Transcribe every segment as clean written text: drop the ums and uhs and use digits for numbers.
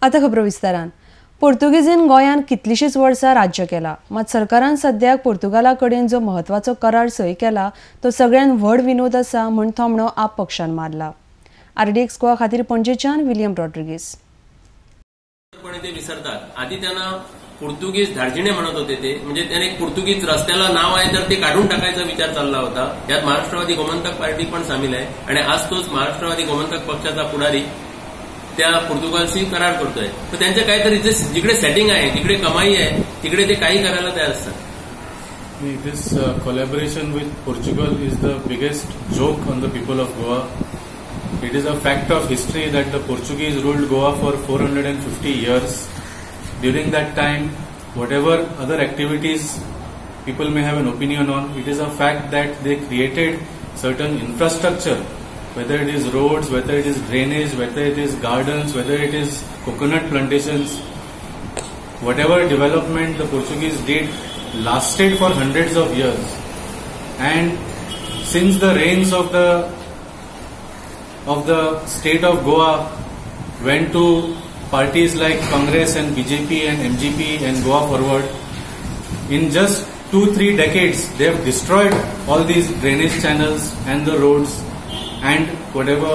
आता खबरो विस्तारान पोर्तुगीजीन गोंयान कितलीशीच वर्सां राज्य केला, मात सरकारान सद्याक पोर्तुगाला कडेन जो महत्वाचो करार सय केला तो सगळ्यान व्हड विनोद आसा म्हूण थोमणो आप पक्षान मारला. RDX गोवा खातीर पणजेच्यान विलियम रॉड्रिगीस. ते विसरतात. आधी त्यांना पोर्तुगीज धार्जिणे म्हणत होते ते, म्हणजे त्याने एक पोर्तुगीज रस्त्याला नाव आहे तर ते काढून टाकायचा विचार चालला होता. यात महाराष्ट्रवादी गोमंतक पार्टी पण सामील आहे आणि आज तोच महाराष्ट्रवादी गोमंतक पक्षाचा पुढारी त्या पोर्तुगालशी करार करतोय. तर त्यांचे काहीतरी जिकडे सेटिंग आहे, जिकडे कमाई आहे, तिकडे ते काही करायला तयार असतात. This collaboration with Portugal is the biggest joke on the people of Goa. It is a fact of history that the Portuguese ruled Goa for 450 years. During that time, whatever other activities people may have an opinion on, it is a fact that they created certain infrastructure, whether it is roads, whether it is drainage, whether it is gardens, whether it is coconut plantations. Whatever development the Portuguese did lasted for hundreds of years. And since the reigns of the state of Goa went to parties like Congress and BJP and MGP and Goa Forward, in just 2-3 decades they have destroyed all these drainage channels and the roads and whatever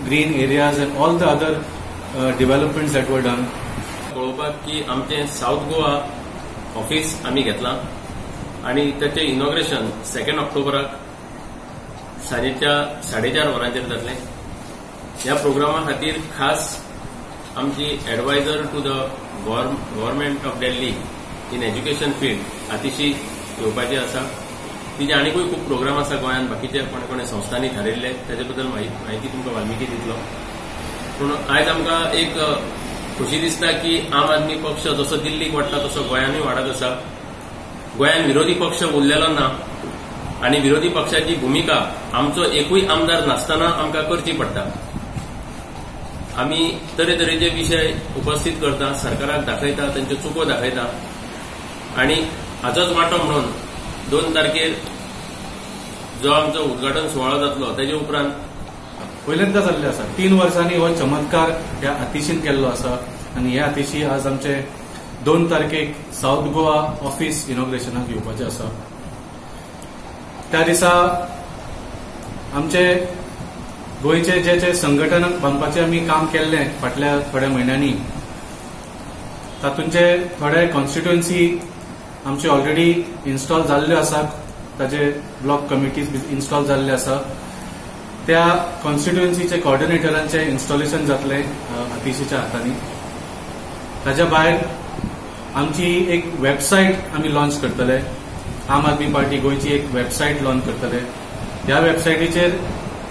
green areas and all the other developments that were done. कळोवपाक की आमचे south Goa office आम्ही घेतला आणि त्याचे inauguration 2 ऑक्टोबराक सांजेच्या 4:30 वरांचेर जातले. ह्या प्रोग्रामा खातीर खास आमची advisor to the government of Delhi in education field Atishi येवपाची आसा. तिचे आनीकूय खूप प्रोग्राम आसा गोंयांत, बाकीचे कोणे संस्थांनी थारिल्ले, त्याचे बद्दल माहिती तुमकां वाल्मिकी दितलो. पूण आयज आमकां एक खुशी दिसता की आम आदमी पक्ष जसो दिल्लीक वाडटा तसो गोंयानूय वाडत आसा. गोंयान विरोधी पक्ष उरलेलो ना आणि विरोधी पक्षाची भूमिका आमचो एकूय आमदार नासतना आमकां करची पडटा. आम्ही तरेतरेचे विषय उपस्थित करता, सरकाराक दाखयता, तांच्यो चुको दाखयता आणि हाचोच वांटो म्हणून 2 तारखेर जो आमचो उद्घाटन सुवाळो जातलो तेजे उपरांत पहिल्यांदा जाल्ले आसा. 3 वर्सांनी हो चमत्कार ह्या आतिशीन केल्लो आसा आणि ह्या आतिशी आज आमचे 2 तारखेक साउथ गोवा ऑफिस इनॉग्रेशनाक येवपाचे आसा. त्या दिसा आमचे गोयचे जे संघटन बांदपाचे आमी काम केल्ले फाटल्या थोड्या म्हयन्यांनी, तातूंचे थोडे कॉन्स्टिट्युएन्सी आमचे ऑलरेडी इन्स्टॉल जाल्ल्यो आसा, ताचे ब्लॉक कमिटीज इन्स्टॉल जाल्ले आसा. त्या कॉन्स्टिट्युएन्सीचे कोऑर्डिनेटरांचे इन्स्टॉलेशन जातले आतिशीच्या हातांनी. ताच्या भायर आमची एक वेबसायट आमी लॉन्च करतले. आम आदमी पार्टी गोयची एक वेबसायट लॉन्च करतले. ह्या वेबसायटीचेर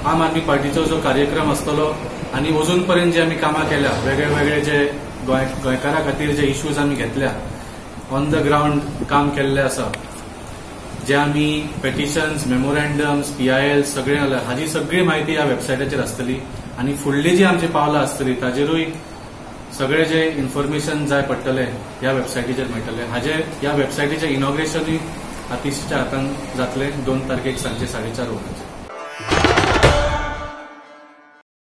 आम आदमी पार्टीचो जो कार्यक्रम आसतलो आणि अजून पर्यंत जे आमी कामां केल्या, वेगळे वेगळे जे गोंयकारा खातीर जे इश्यूज आमी घेतल्या, ऑन द ग्राउंड काम केल्ले आसा, जे आमी पेटिशन्स, मेमोरँडम्स, PIL सगळे हाजी सगळी माहिती ह्या वेबसायटाचेर आसतली आणि फुडली जी आमची पावलां आसतली ताजेरूय सगळे जे इन्फॉर्मेशन जाय पडटले ह्या वेबसायटीचेर मेळटले. ह्या वेबसायटीचे इनॉग्रेशनूय आतिशीच्या हातान जातले 2 तारखेक सांजे 4:30 वरांचेर.